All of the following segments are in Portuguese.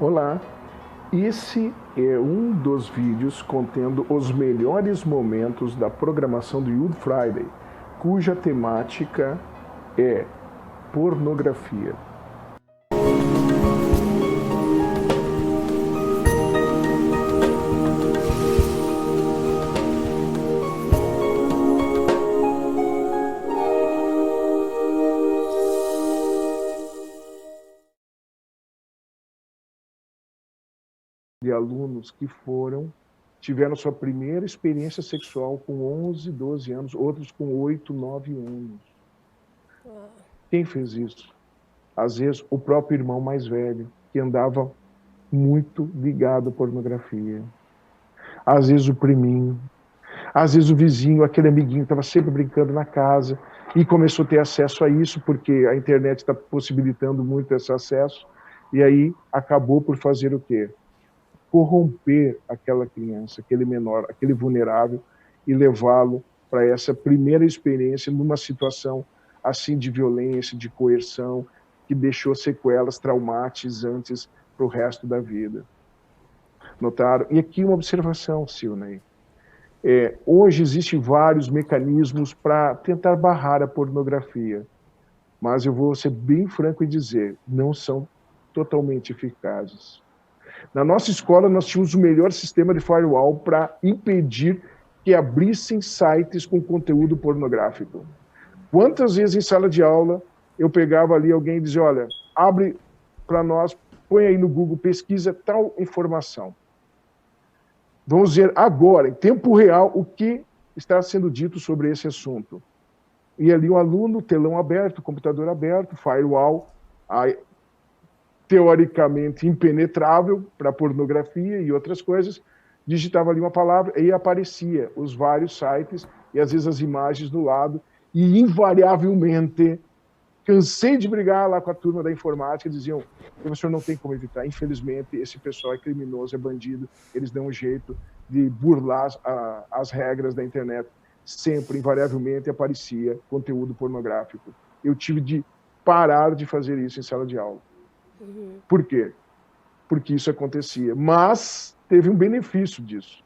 Olá, esse é um dos vídeos contendo os melhores momentos da programação do Youth Friday, cuja temática é pornografia. De alunos que tiveram sua primeira experiência sexual com 11, 12 anos, outros com 8, 9 anos. Quem fez isso? Às vezes, o próprio irmão mais velho, que andava muito ligado à pornografia. Às vezes, o priminho. Às vezes, o vizinho, aquele amiguinho que estava sempre brincando na casa e começou a ter acesso a isso, porque a internet está possibilitando muito esse acesso, e aí acabou por fazer o quê? Corromper aquela criança, aquele menor, aquele vulnerável, e levá-lo para essa primeira experiência numa situação assim de violência, de coerção, que deixou sequelas traumatizantes para o resto da vida. Notaram? E aqui uma observação, Silney. Hoje existem vários mecanismos para tentar barrar a pornografia, mas eu vou ser bem franco e dizer, não são totalmente eficazes. Na nossa escola, nós tínhamos o melhor sistema de firewall para impedir que abrissem sites com conteúdo pornográfico. Quantas vezes em sala de aula eu pegava ali alguém e dizia, olha, abre para nós, põe aí no Google, pesquisa tal informação. Vamos ver agora, em tempo real, o que está sendo dito sobre esse assunto. E ali o aluno, telão aberto, computador aberto, firewall, teoricamente impenetrável para pornografia e outras coisas, digitava ali uma palavra e aparecia os vários sites e às vezes as imagens do lado, e invariavelmente, cansei de brigar lá com a turma da informática, diziam, professor, não tem como evitar, infelizmente esse pessoal é criminoso, é bandido, eles dão um jeito de burlar as regras da internet. Sempre, invariavelmente, aparecia conteúdo pornográfico. Eu tive de parar de fazer isso em sala de aula. Por quê? Porque isso acontecia. Mas teve um benefício disso.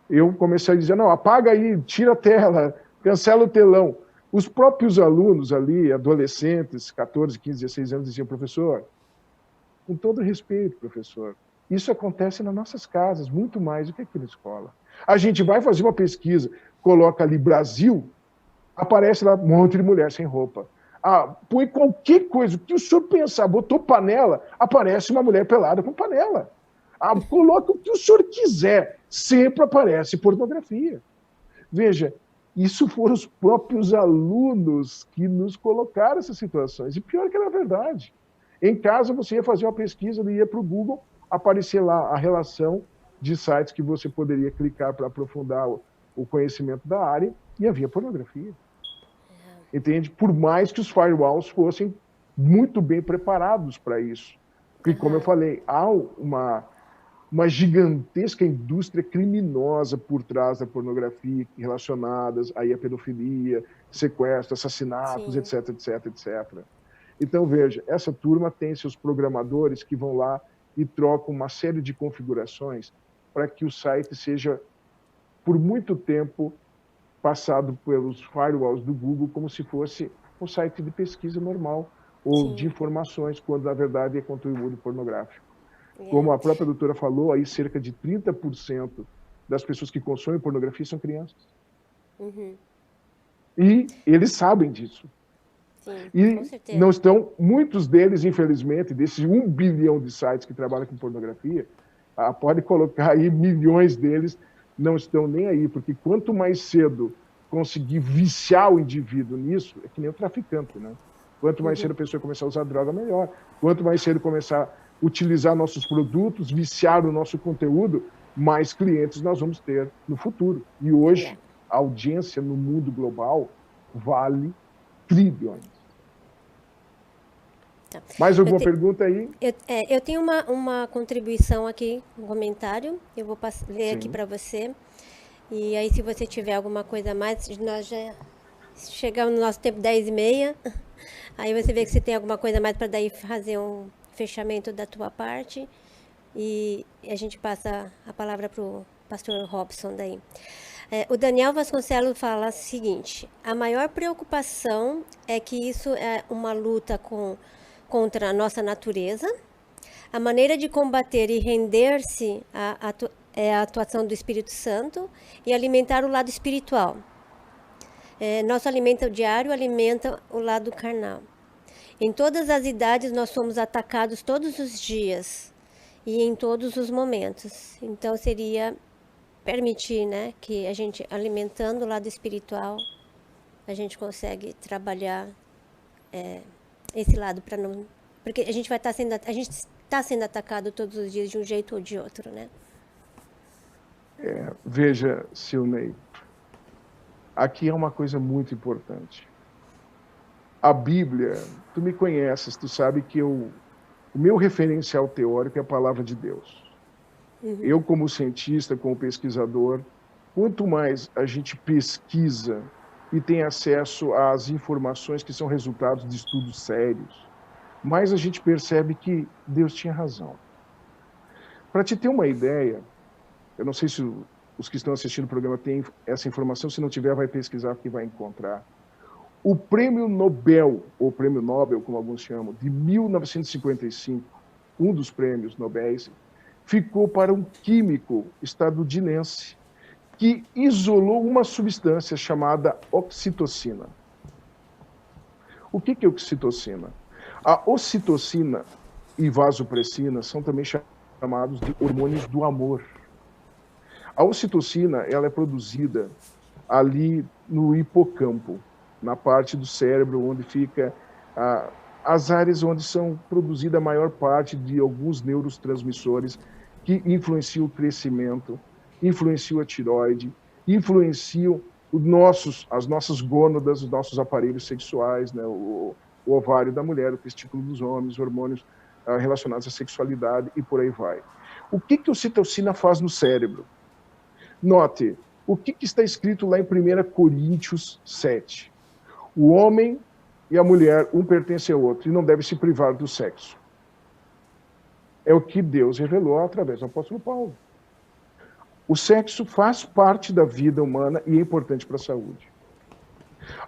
Eu comecei a dizer, não, apaga aí, tira a tela, cancela o telão. Os próprios alunos ali, adolescentes, 14, 15, 16 anos, diziam, professor, com todo respeito, professor, isso acontece nas nossas casas, muito mais do que aqui na escola. A gente vai fazer uma pesquisa, coloca ali Brasil, aparece lá um monte de mulher sem roupa. Põe qualquer coisa, o que o senhor pensar, botou panela, aparece uma mulher pelada com panela. Coloca o que o senhor quiser, sempre aparece pornografia. Veja, isso foram os próprios alunos que nos colocaram essas situações. E pior que era verdade. Em casa, você ia fazer uma pesquisa, ia para o Google, aparecer lá a relação de sites que você poderia clicar para aprofundar o conhecimento da área, e havia pornografia. Entende? Por mais que os firewalls fossem muito bem preparados para isso. Porque, como eu falei, há uma gigantesca indústria criminosa por trás da pornografia, relacionadas aí à pedofilia, sequestro, assassinatos, etc, etc, etc. Então, veja, essa turma tem seus programadores que vão lá e trocam uma série de configurações para que o site seja, por muito tempo, passado pelos firewalls do Google como se fosse um site de pesquisa normal ou de informações, quando na verdade é conteúdo pornográfico. Como a própria doutora falou, aí cerca de 30% das pessoas que consomem pornografia são crianças. E eles sabem disso. E não estão, muitos deles, infelizmente, desses 1 bilhão de sites que trabalham com pornografia, pode colocar aí milhões deles, não estão nem aí, porque quanto mais cedo conseguir viciar o indivíduo nisso, é que nem o traficante, né? Quanto mais cedo a pessoa começar a usar droga, melhor. Quanto mais cedo começar a utilizar nossos produtos, viciar o nosso conteúdo, mais clientes nós vamos ter no futuro. E hoje, a audiência no mundo global vale trilhões. Tá. Mais alguma pergunta aí? Eu tenho uma contribuição aqui, um comentário, eu vou ler aqui para você. E aí, se você tiver alguma coisa a mais, nós já chegamos no nosso tempo 10h30. Aí você vê que você tem alguma coisa a mais para daí fazer um fechamento da tua parte. e a gente passa a palavra para o pastor Robson daí. O Daniel Vasconcelos fala o seguinte: a maior preocupação é que isso é uma luta contra a nossa natureza. A maneira de combater e render-se é a atuação do Espírito Santo e alimentar o lado espiritual. Nosso alimento diário alimenta o lado carnal. Em todas as idades nós somos atacados todos os dias e em todos os momentos. Então seria permitir, né, que a gente, alimentando o lado espiritual, a gente consegue trabalhar esse lado para não, porque a gente vai estar sendo atacado todos os dias de um jeito ou de outro, né? Veja, Silnei, aqui é uma coisa muito importante. A Bíblia, tu me conheces, tu sabe que o meu referencial teórico é a palavra de Deus. Eu, como cientista, como pesquisador, quanto mais a gente pesquisa e tem acesso às informações que são resultados de estudos sérios, mais a gente percebe que Deus tinha razão. Para te ter uma ideia, eu não sei se os que estão assistindo o programa têm essa informação, se não tiver, vai pesquisar que vai encontrar. O Prêmio Nobel, ou Prêmio Nobel, como alguns chamam, de 1955, um dos prêmios Nobéis, ficou para um químico estadunidense que isolou uma substância chamada oxitocina. O que é oxitocina? A ocitocina e vasopressina são também chamados de hormônios do amor. A ocitocina, ela é produzida ali no hipocampo, na parte do cérebro onde fica as áreas onde são produzida a maior parte de alguns neurotransmissores que influenciam o crescimento, influenciam a tireoide, influenciam as nossas gônadas, os nossos aparelhos sexuais, né? O ovário da mulher, o testículo dos homens, hormônios relacionados à sexualidade e por aí vai. O que a ocitocina faz no cérebro? Note, o que está escrito lá em 1 Coríntios 7? O homem e a mulher, um pertence ao outro, e não deve se privar do sexo. É o que Deus revelou através do apóstolo Paulo. O sexo faz parte da vida humana e é importante para a saúde.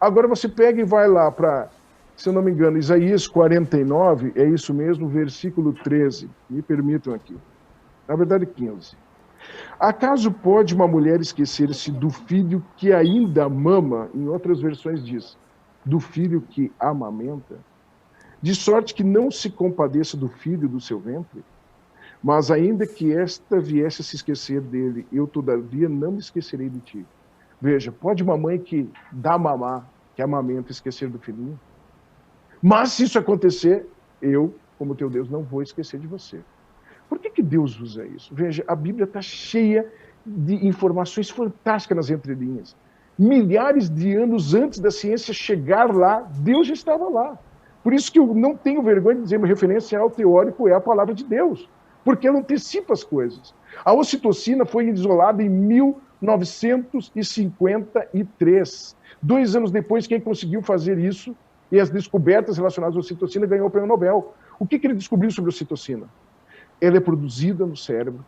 Agora você pega e vai lá para, se eu não me engano, Isaías 49, é isso mesmo, versículo 13. Me permitam aqui. Na verdade, 15. Acaso pode uma mulher esquecer-se do filho que ainda mama? Em outras versões diz, do filho que amamenta? De sorte que não se compadeça do filho do seu ventre? Mas ainda que esta viesse a se esquecer dele, eu todavia não me esquecerei de ti. Veja, pode uma mãe que dá mamar, que amamenta, esquecer do filhinho? Mas se isso acontecer, eu, como teu Deus, não vou esquecer de você. Por que Deus usa isso? Veja, a Bíblia está cheia de informações fantásticas nas entrelinhas. Milhares de anos antes da ciência chegar lá, Deus já estava lá. Por isso que eu não tenho vergonha de dizer, meu referencial teórico é a palavra de Deus, porque ela antecipa as coisas. A ocitocina foi isolada em 1953. 2 anos depois, quem conseguiu fazer isso e as descobertas relacionadas à ocitocina ganhou o prêmio Nobel. O que ele descobriu sobre a ocitocina? Ela é produzida no cérebro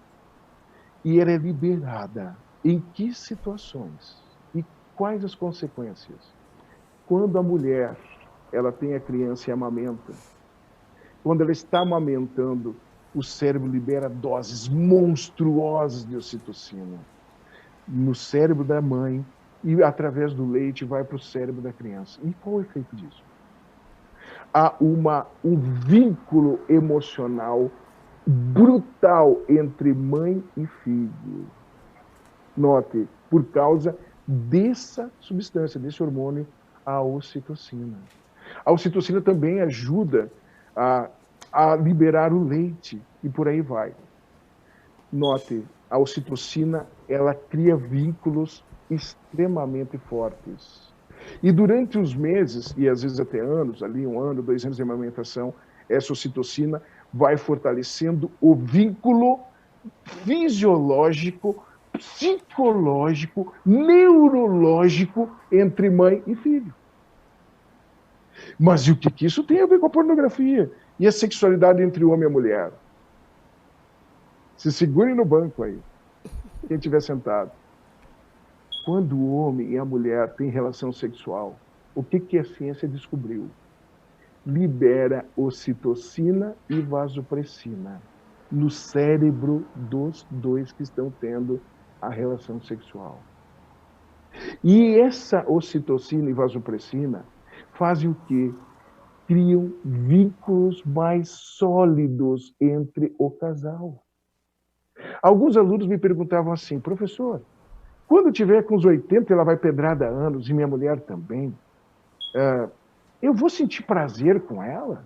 e ela é liberada. Em que situações? E quais as consequências? Quando a mulher ela tem a criança e amamenta, quando ela está amamentando, o cérebro libera doses monstruosas de ocitocina no cérebro da mãe e através do leite vai para o cérebro da criança. E qual é o efeito disso? Há um vínculo emocional brutal entre mãe e filho. Note, por causa dessa substância, desse hormônio, a ocitocina. A ocitocina também ajuda a liberar o leite e por aí vai. Note, a ocitocina, ela cria vínculos extremamente fortes. E durante os meses, e às vezes até anos, ali 1 ano, 2 anos de amamentação, essa ocitocina vai fortalecendo o vínculo fisiológico, psicológico, neurológico entre mãe e filho. Mas e o que isso tem a ver com a pornografia? E a sexualidade entre o homem e a mulher? Se segurem no banco aí, quem estiver sentado. Quando o homem e a mulher têm relação sexual, o que a ciência descobriu? Libera ocitocina e vasopressina no cérebro dos dois que estão tendo a relação sexual. E essa ocitocina e vasopressina fazem o quê? Criam vínculos mais sólidos entre o casal. Alguns alunos me perguntavam assim, professor, quando eu tiver com os 80, ela vai pedrada há anos, e minha mulher também, eu vou sentir prazer com ela?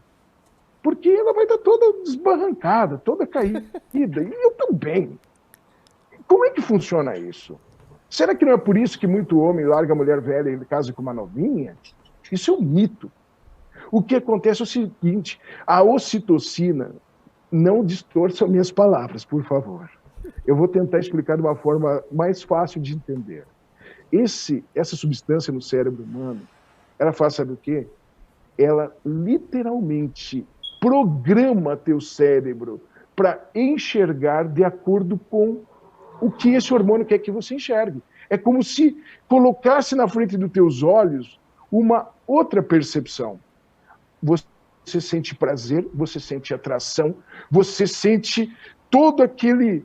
Porque ela vai estar toda desbarrancada, toda caída, e eu também. Como é que funciona isso? Será que não é por isso que muito homem larga a mulher velha e casa com uma novinha? Isso é um mito. O que acontece é o seguinte, a ocitocina, não distorçam minhas palavras, por favor. Eu vou tentar explicar de uma forma mais fácil de entender. Essa substância no cérebro humano, ela faz, sabe o quê? Ela literalmente programa teu cérebro para enxergar de acordo com o que esse hormônio quer que você enxergue. É como se colocasse na frente dos teus olhos uma outra percepção. Você sente prazer, você sente atração, você sente todo aquele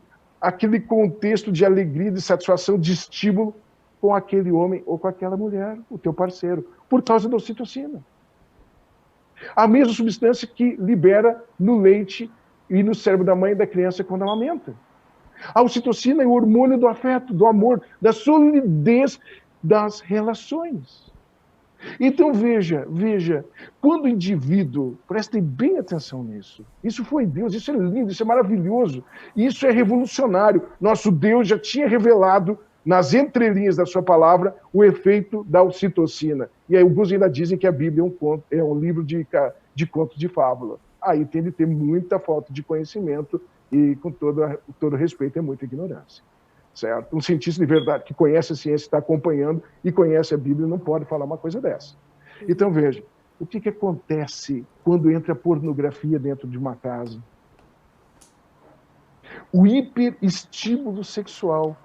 contexto de alegria, de satisfação, de estímulo com aquele homem ou com aquela mulher, o teu parceiro, por causa da ocitocina. A mesma substância que libera no leite e no cérebro da mãe e da criança quando amamenta. A ocitocina é o hormônio do afeto, do amor, da solidez das relações. Então veja, quando o indivíduo, prestem bem atenção nisso, isso foi Deus, isso é lindo, isso é maravilhoso, isso é revolucionário. Nosso Deus já tinha revelado nas entrelinhas da sua palavra o efeito da ocitocina. E aí alguns ainda dizem que a Bíblia é um livro de contos de fábula. Aí tem de ter muita falta de conhecimento e, com todo respeito, é muita ignorância. Certo? Um cientista de verdade que conhece a ciência, está acompanhando e conhece a Bíblia, não pode falar uma coisa dessa. Então, veja, o que acontece quando entra pornografia dentro de uma casa? O hiperestímulo sexual,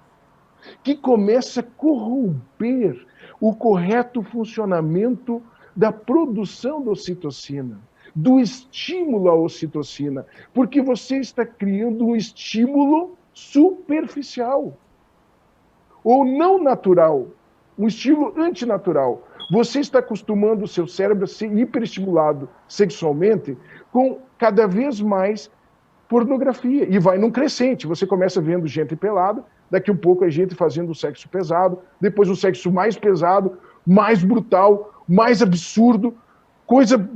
que começa a corromper o correto funcionamento da produção da ocitocina, do estímulo à ocitocina, porque você está criando um estímulo superficial ou não natural, um estímulo antinatural. Você está acostumando o seu cérebro a ser hiperestimulado sexualmente com cada vez mais pornografia, e vai num crescente. Você começa vendo gente pelada, daqui um pouco é gente fazendo o sexo pesado, depois o sexo mais pesado, mais brutal, mais absurdo, coisa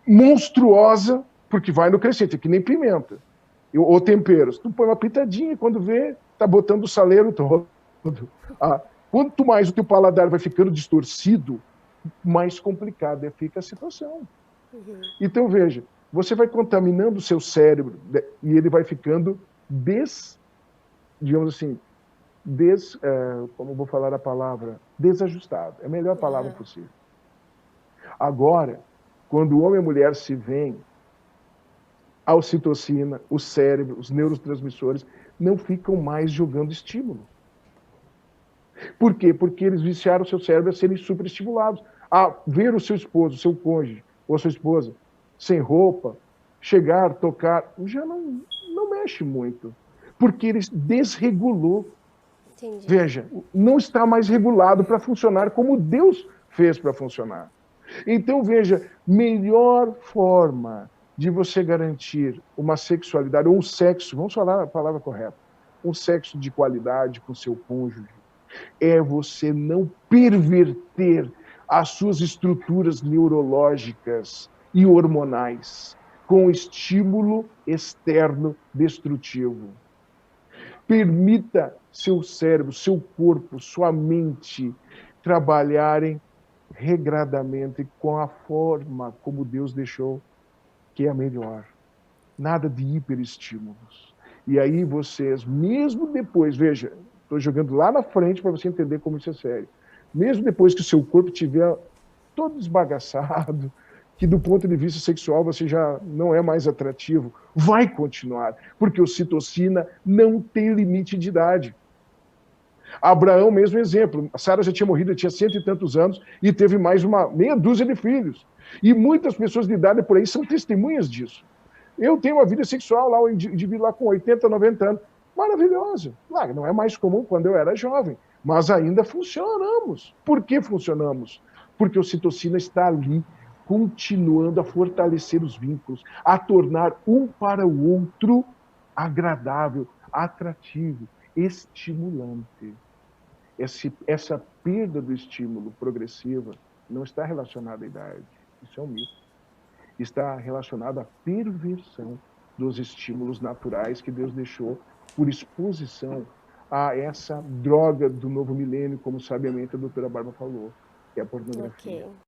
monstruosa, porque vai no crescente, é que nem pimenta. Ou temperos. Tu põe uma pitadinha, quando vê, tá botando o saleiro todo. Quanto mais o teu paladar vai ficando distorcido, mais complicada fica a situação. Uhum. Então, veja, você vai contaminando o seu cérebro e ele vai ficando digamos assim, como vou falar a palavra? Desajustado. É a melhor palavra possível. Agora, quando o homem e a mulher se veem, a ocitocina, o cérebro, os neurotransmissores não ficam mais jogando estímulo. Por quê? Porque eles viciaram o seu cérebro a serem superestimulados, a ver o seu esposo, o seu cônjuge ou a sua esposa sem roupa, chegar, tocar, já não mexe muito, porque ele desregulou. Entendi. Veja, não está mais regulado para funcionar como Deus fez para funcionar. Então, veja, melhor forma de você garantir uma sexualidade, ou um sexo, vamos falar a palavra correta, um sexo de qualidade com seu cônjuge, é você não perverter as suas estruturas neurológicas e hormonais com estímulo externo destrutivo. Permita seu cérebro, seu corpo, sua mente trabalharem regradamente com a forma como Deus deixou, que é a melhor. Nada de hiperestímulos. E aí vocês, mesmo depois, veja, estou jogando lá na frente para você entender como isso é sério. Mesmo depois que o seu corpo estiver todo esbagaçado, que do ponto de vista sexual você já não é mais atrativo. Vai continuar, porque a ocitocina não tem limite de idade. Abraão, mesmo exemplo. A Sara já tinha morrido, tinha 100 e tantos anos, e teve mais uma meia dúzia de filhos. E muitas pessoas de idade por aí são testemunhas disso. Eu tenho uma vida sexual lá, eu indivíduo lá com 80, 90 anos. Maravilhosa. Claro, não é mais comum quando eu era jovem, mas ainda funcionamos. Por que funcionamos? Porque a ocitocina está ali, continuando a fortalecer os vínculos, a tornar um para o outro agradável, atrativo, estimulante. Essa perda do estímulo progressiva não está relacionada à idade. Isso é um mito. Está relacionada à perversão dos estímulos naturais que Deus deixou por exposição a essa droga do novo milênio, como sabiamente a doutora Bárbara falou, que é a pornografia. Ok.